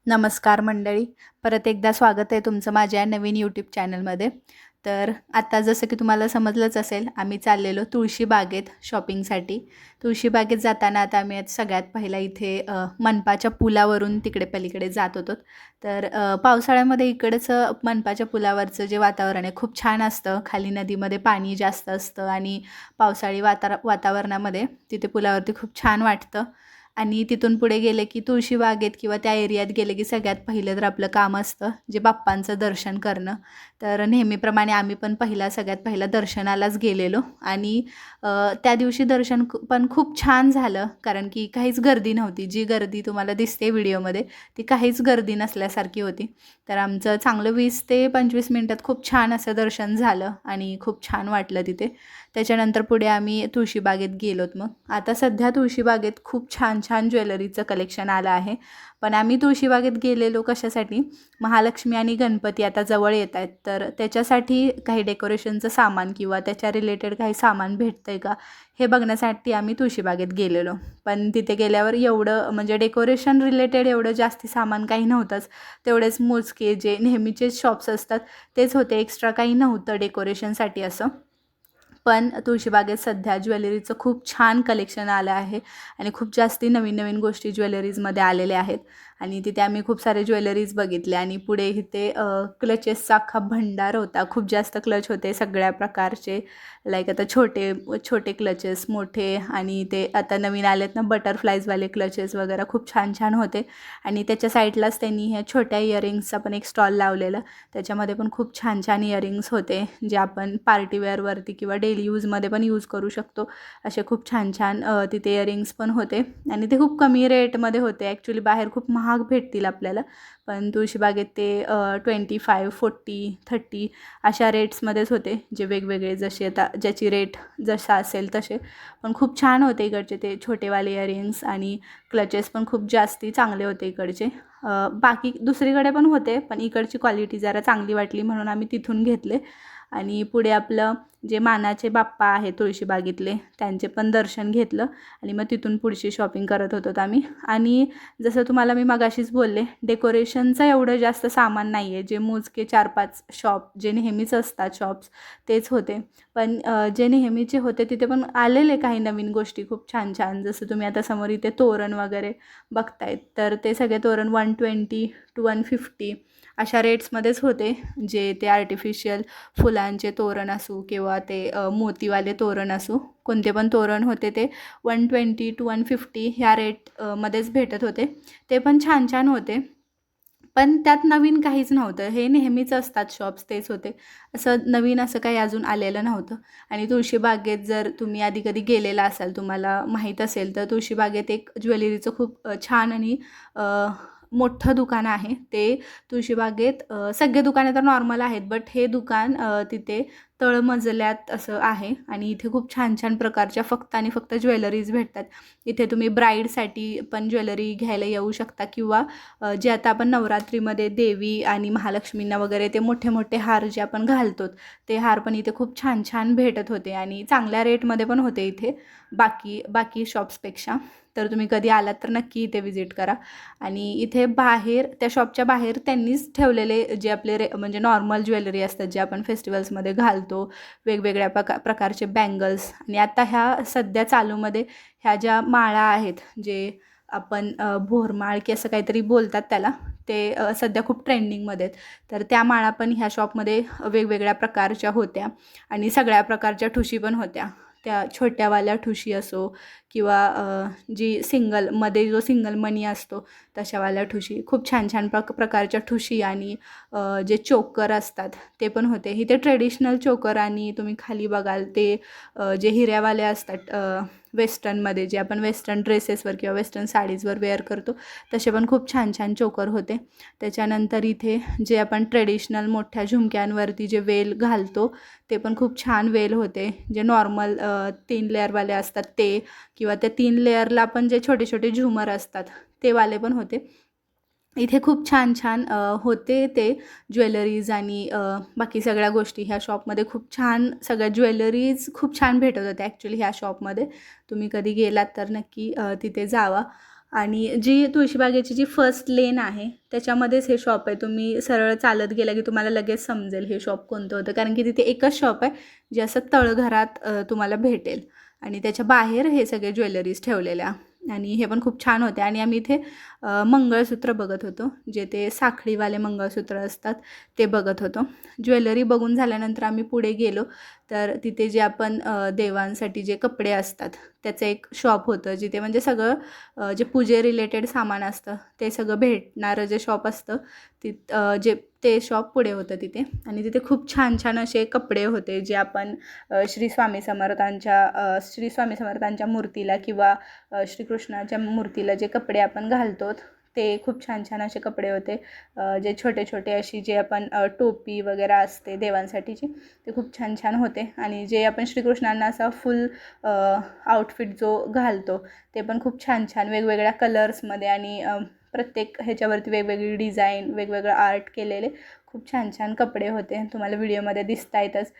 नमस्कार मंडळी. परत एकदा स्वागत आहे तुमचं माझ्या नवीन यूट्यूब चॅनलमध्ये. तर आता जसं की तुम्हाला समजलंच असेल, आम्ही चाललेलो तुळशीबागेत शॉपिंगसाठी. तुळशीबागेत जाताना आता आम्ही सगळ्यात पहिला इथे मनपाच्या पुलावरून तिकडे पलीकडे जात होतो. तर पावसाळ्यामध्ये इकडंच मनपाच्या पुलावरचं जे वातावरण आहे खूप छान असतं. खाली नदीमध्ये पाणी जास्त असतं आणि पावसाळी वातावरणामध्ये तिथे पुलावरती खूप छान वाटतं. आणि तिथून पुढे गेले की तुळशीबागेत किंवा त्या एरियात गेले की सगळ्यात पहिलं तर आपलं काम असतं जे बाप्पांचं दर्शन करणं. तर नेहमीप्रमाणे आम्ही पण सगळ्यात पहिला दर्शनालाच गेलेलो आणि त्या दिवशी पण खूप छान झालं, कारण की काहीच गर्दी नव्हती. जी गर्दी तुम्हाला दिसते व्हिडिओमध्ये ती काहीच गर्दी नसल्यासारखी होती. तर आमचं चांगलं 20 ते 25 मिनटात खूप छान असं दर्शन झालं आणि खूप छान वाटलं तिथे. त्याच्यानंतर पुढे आम्ही तुळशीबागेत गेलोत. मग आता सध्या तुळशीबागेत खूप छान छान ज्वेलरीचं कलेक्शन आलं आहे. पण आम्ही तुळशीबागेत गेलेलो कशासाठी, महालक्ष्मी आणि गणपती आता जवळ येत आहेत, तर त्याच्यासाठी काही डेकोरेशनचं सामान किंवा त्याच्या रिलेटेड काही सामान भेटतं आहे का हे बघण्यासाठी आम्ही तुळशीबागेत गेलेलो. पण तिथे गेल्यावर एवढं म्हणजे डेकोरेशन रिलेटेड एवढं जास्ती सामान काही नव्हतंच. तेवढेच मोजके जे नेहमीचे शॉप्स असतात तेच होते, एक्स्ट्रा काही नव्हतं डेकोरेशनसाठी असं. पण तुळशीबागेत सध्या ज्वेलरीचं खूप छान कलेक्शन आलं आहे आणि खूप जास्ती नवीन नवीन गोष्टी ज्वेलरीजमध्ये आलेल्या आहेत. आणि तिथे आम्ही खूप सारे ज्वेलरीज बघितले आणि पुढे इथे क्लचेसचा अख्खा भंडार होता. खूप जास्त क्लच होते सगळ्या प्रकारचे. लाईक आता छोटे छोटे क्लचेस, मोठे, आणि ते आता नवीन आलेत ना बटरफ्लाईजवाले क्लचेस वगैरे खूप छान छान होते. आणि त्याच्या साईडलाच त्यांनी ह्या छोट्या इयरिंग्सचा पण एक स्टॉल लावलेला. त्याच्यामध्ये पण खूप छान छान इयरिंग्स होते जे आपण पार्टीवेअरवरती किंवा डेली यूजमध्ये पण यूज करू शकतो. असे खूप छान छान तिथे इयरिंग्स पण होते आणि ते खूप कमी रेटमध्ये होते. ॲक्च्युली बाहेर खूप महाग भेटतील आपल्याला, पण तुळशीबागेत ते 25, 40, 30 अशा रेट्समध्येच होते, जे वेगवेगळे जसे आता ज्याची रेट जसा असेल तसे. पण खूप छान होते इकडचे ते छोटेवाले इयरिंग्स आणि क्लचेस पण खूप जास्ती चांगले होते इकडचे. बाकी दुसरीकडे पण होते, पण इकडची क्वालिटी जरा चांगली वाटली म्हणून आम्ही तिथून घेतले. आणि पुढे आपलं जे मानाचे बाप्पा आहे तुळशीबागेतले त्यांचे पण दर्शन घेतलं आणि मग तिथून पुढची शॉपिंग करत होतो आम्ही. आणि जसं तुम्हाला मी मगाशीच बोलले, डेकोरेशनचं एवढं जास्त सामान नाही आहे. जे मोजके 4-5 शॉप जे नेहमीच असतात शॉप्स तेच होते. पण जे नेहमीचे होते तिथे पण आलेले काही नवीन गोष्टी खूप छान छान. जसं तुम्ही आता समोर इथे तोरण वगैरे बघतायत, तर ते सगळे तोरण 120 to 150 अशा रेट्समध्येच होते. जे ते आर्टिफिशियल फुलांचे तोरण असू किंवा ते मोतीवाले तोरण असू, कोणते पण तोरण होते ते 120 to 150 ह्या मध्येच भेटत होते. ते पण छान छान होते, पण त्यात नवीन काहीच नव्हतं. हे नेहमीच असतात शॉप्स तेच होते. असं नवीन असं काही अजून आलेलं नव्हतं. आणि तुळशीबागेत जर तुम्ही आधी कधी गेलेला असाल, तुम्हाला माहीत असेल, तर तुळशीबागेत एक ज्वेलरीचं खूप छान आणि मोठं दुकान आहे. ते तुळशीबागेत सगळे दुकाने तर नॉर्मल आहेत, बट हे दुकान तिथे तळमजल्यात असं आहे आणि इथे खूप छान छान प्रकारच्या फक्त आणि फक्त ज्वेलरीज भेटतात. इथे तुम्ही ब्राईडसाठी पण ज्वेलरी घ्यायला येऊ शकता किंवा जे आता आपण नवरात्रीमध्ये देवी आणि महालक्ष्मींना वगैरे ते मोठे मोठे हार जे आपण घालतो ते हार पण इथे खूप छान छान भेटत होते आणि चांगल्या रेटमध्ये पण होते इथे बाकी बाकी शॉप्सपेक्षा. तर तुम्ही कधी आलात तर नक्की इथे व्हिजिट करा. आणि इथे बाहेर त्या शॉपच्या बाहेर त्यांनीच ठेवलेले जे आपले म्हणजे नॉर्मल ज्वेलरी असतात जे आपण फेस्टिवल्समध्ये घालतो, वेगवेगळ्या प्रकारचे बँगल्स, आणि आता ह्या सध्या चालूमध्ये ह्या ज्या माळा आहेत, जे आपण भोरमाळ की असं काहीतरी बोलतात त्याला, ते सध्या खूप ट्रेंडिंगमध्ये आहेत. तर त्या माळा पण ह्या शॉपमध्ये वेगवेगळ्या प्रकारच्या होत्या आणि सगळ्या प्रकारच्या ठुशी पण होत्या. त्या छोट्यावाल्या ठुशी असो किंवा जी सिंगलमध्ये जो सिंगल मनी असतो तशावाल्या ठुशी, खूप छान छान प्रकारच्या ठुशी आणि जे चोकर असतात ते पण होते. इथे ट्रेडिशनल चोकर आणि तुम्ही खाली बघाल ते जे हिऱ्यावाले असतात वेस्टर्नमध्ये, जे आपण वेस्टर्न ड्रेसेसवर किंवा वेस्टर्न साडीजवर वेअर करतो तसे पण खूप छान छान चोकर होते. त्याच्यानंतर इथे जे आपण ट्रेडिशनल मोठ्या झुमक्यांवरती जे वेल घालतो ते पण खूप छान वेल होते. जे नॉर्मल 3 लेअरवाले असतात ते, किंवा त्या 3 लेअरला पण जे छोटे छोटे झुमर असतात ते वाले पण होते. इथे खूप छान छान होते ते ज्वेलरीज आणि बाकी सगळ्या गोष्टी ह्या शॉपमध्ये खूप छान, सगळ्या ज्वेलरीज खूप छान भेटत होत्या ॲक्च्युली ह्या शॉपमध्ये. तुम्ही कधी गेलात तर नक्की तिथे जावा. आणि जी तुळशीबागेची जी फर्स्ट लेन आहे त्याच्यामध्येच हे शॉप आहे. तुम्ही सरळ चालत गेला की तुम्हाला लगेच समजेल हे शॉप कोणतं होतं, कारण की तिथे एकच शॉप आहे जे असं तळघरात तुम्हाला भेटेल आणि त्याच्या बाहेर हे सगळे ज्वेलरीज ठेवलेल्या. आणि हे पण खूप छान होते. आणि आम्ही इथे मंगळसूत्र बघत होतो, जे ते साखळीवाले मंगळसूत्र असतात ते बघत होतो. ज्वेलरी बघून झाल्यानंतर आम्ही पुढे गेलो, तर तिथे जे आपण देवांसाठी जे कपडे असतात त्याचं एक शॉप होतं, जिथे म्हणजे सगळं जे पूजे रिलेटेड सामान असतं ते सगळं भेटणारं जे शॉप असतं जे ते शॉप पुढे होतं तिथे. आणि तिथे खूप छान छान असे कपडे होते जे आपण श्री स्वामी समर्थांच्या मूर्तीला किंवा श्रीकृष्णाच्या मूर्तीला जे कपडे आपण घालतो ते खूप छान छान असे कपडे होते. जे छोटे छोटे अशी जे आपण टोपी वगैरे असते देवांसाठीची ते खूप छान छान होते. आणि जे आपण श्रीकृष्णांना असा फुल आउटफिट जो घालतो ते पण खूप छान छान वेगवेगळ्या कलर्समध्ये आणि प्रत्येक ह्याच्यावरती वेगवेगळी डिझाईन वेगवेगळं आर्ट केलेले खूप छान छान कपडे होते. तुम्हाला व्हिडिओमध्ये दिसता येतच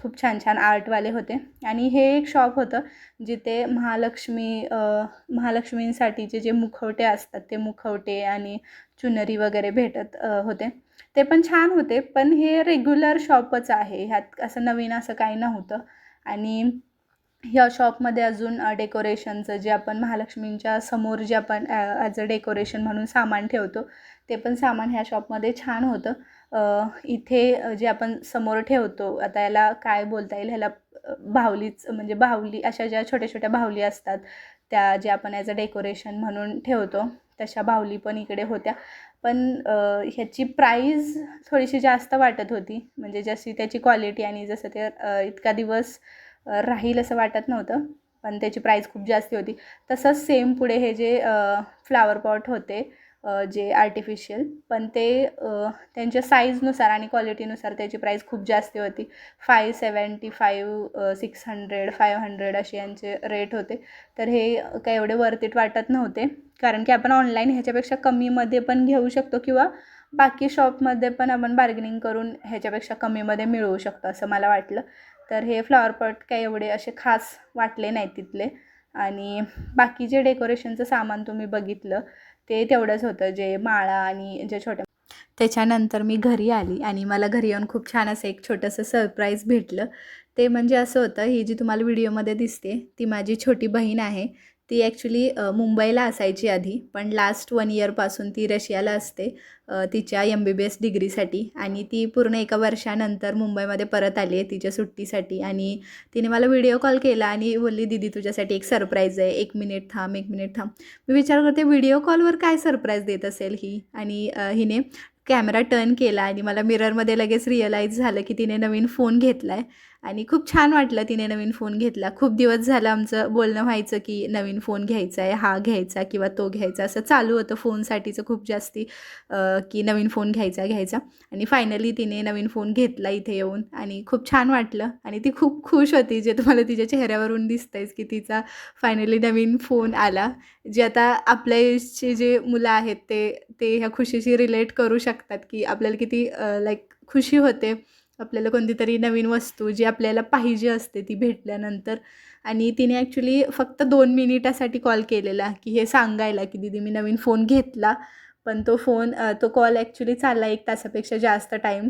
खूप छान छान आर्टवाले होते. आणि हे एक शॉप होतं जिथे महालक्ष्मींसाठीचे जे मुखवटे असतात ते मुखवटे आणि चुनरी वगैरे भेटत होते. ते पण छान होते, पण हे रेग्युलर शॉपच आहे, ह्यात असं नवीन असं काही नव्हतं. आणि ह्या शॉपमध्ये अजून डेकोरेशनचं जे आपण महालक्ष्मींच्या समोर जे आपण ॲज अ डेकोरेशन म्हणून सामान ठेवतो ते पण सामान ह्या शॉपमध्ये छान होतं. इथे जे आपण समोर ठेवतो, आता याला काय बोलता येईल, ह्याला बाहुलीच म्हणजे बाहुली अशा ज्या छोट्या छोट्या बाहुली असतात त्या ज्या आपण ॲज अ डेकोरेशन म्हणून ठेवतो तशा बाहुली पण इकडे होत्या. पण ह्याची प्राईज थोडीशी जास्त वाटत होती, म्हणजे जशी त्याची क्वालिटी आणि जसं ते इतका दिवस राहील असं वाटत नव्हतं, पण त्याची प्राईस खूप जास्त होती. तसंच सेम पुढे हे जे फ्लावर पॉट होते जे आर्टिफिशियल, पण ते त्यांच्या साईजनुसार आणि क्वालिटीनुसार त्याची प्राईस खूप जास्त होती. 575 600 500 असे यांचे रेट होते. तर हे काही एवढे वर्थ इट वाटत नव्हते, कारण की आपण ऑनलाईन ह्याच्यापेक्षा कमीमध्ये पण घेऊ शकतो किंवा बाकी शॉपमध्ये पण आपण बार्गेनिंग करून ह्याच्यापेक्षा कमीमध्ये मिळवू शकतो असं मला वाटलं. तर हे फ्लॉवर पॉट काही एवढे असे खास वाटले नाहीत तिथले. आणि बाकी जे डेकोरेशनचं सामान तुम्ही बघितलं ते तेवढंच होतं, जे माळा आणि जे छोट्या. त्याच्यानंतर मी घरी आली आणि मला घरी येऊन खूप छान असं एक छोटंसं सरप्राईज भेटलं. ते म्हणजे असं होतं, ही जी तुम्हाला व्हिडिओमध्ये दिसते ती माझी छोटी बहीण आहे. ती ॲक्च्युली मुंबईला असायची आधी, पण लास्ट 1 इयरपासून ती रशियाला असते तिच्या MBBS डिग्रीसाठी. आणि ती पूर्ण 1 वर्षानंतर मुंबईमध्ये परत आली आहे तिच्या सुट्टीसाठी. आणि तिने मला व्हिडिओ कॉल केला आणि बोलली, "दीदी तुझ्यासाठी एक सरप्राईज आहे, 1 मिनिट थांब, 1 मिनिट थांब." मी विचार करते व्हिडिओ कॉलवर काय सरप्राईज देत असेल ही. आणि हिने कॅमेरा टर्न केला आणि मला मिररमध्ये लगेच रिअलाईज झालं की तिने नवीन फोन घेतला आहे. आणि खूप छान वाटलं तिने नवीन फोन घेतला. खूप दिवस झालं आमचं बोलणं व्हायचं की नवीन फोन घ्यायचा आहे, हा घ्यायचा किंवा तो घ्यायचा, असं चालू होतं फोनसाठीचं खूप जास्ती की नवीन फोन घ्यायचा. आणि फायनली तिने नवीन फोन घेतला इथे येऊन आणि खूप छान वाटलं. आणि ती खूप खुश होती, जे तुम्हाला तिच्या चेहऱ्यावरून दिसतंयच की तिचा फायनली नवीन फोन आला. जे आता आपल्या एजचे जे मुलं आहेत ते ते ह्या खुशीशी रिलेट करू शकतात की आपल्याला किती लाईक खुशी होते आपल्याला कोणती तरी नवीन वस्तू जी आपल्याला पाहिजे असते ती भेटल्यानंतर. आणि तिने ॲक्च्युली फक्त 2 मिनिटासाठी कॉल केलेला की हे सांगायला की दीदी मी नवीन फोन घेतला. पण तो कॉल ॲक्च्युली चालला 1 तासापेक्षा जास्त टाईम.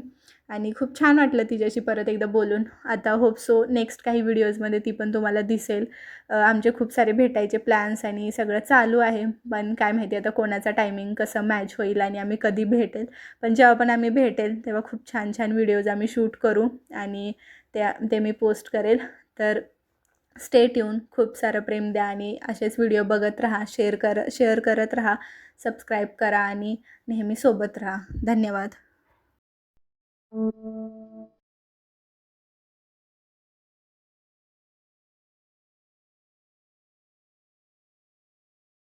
आणि खूप छान वाटलं तिच्याशी परत एकदा बोलून. आता होप सो नेक्स्ट काही व्हिडिओजमध्ये ती पण तुम्हाला दिसेल. आमचे खूप सारे भेटायचे प्लॅन्स आणि सगळं चालू आहे, पण काय माहिती आता कोणाचा टायमिंग कसं मॅच होईल आणि आम्ही कधी भेटेल. पण जेव्हा पण आम्ही भेटेल तेव्हा खूप छान छान व्हिडिओज आम्ही शूट करू आणि ते मी पोस्ट करेल. तर स्टे ट्यून, खूप सारं प्रेम द्या आणि असेच व्हिडिओ बघत राहा, शेअर करत राहा, सबस्क्राईब करा आणि नेहमी सोबत राहा. धन्यवाद.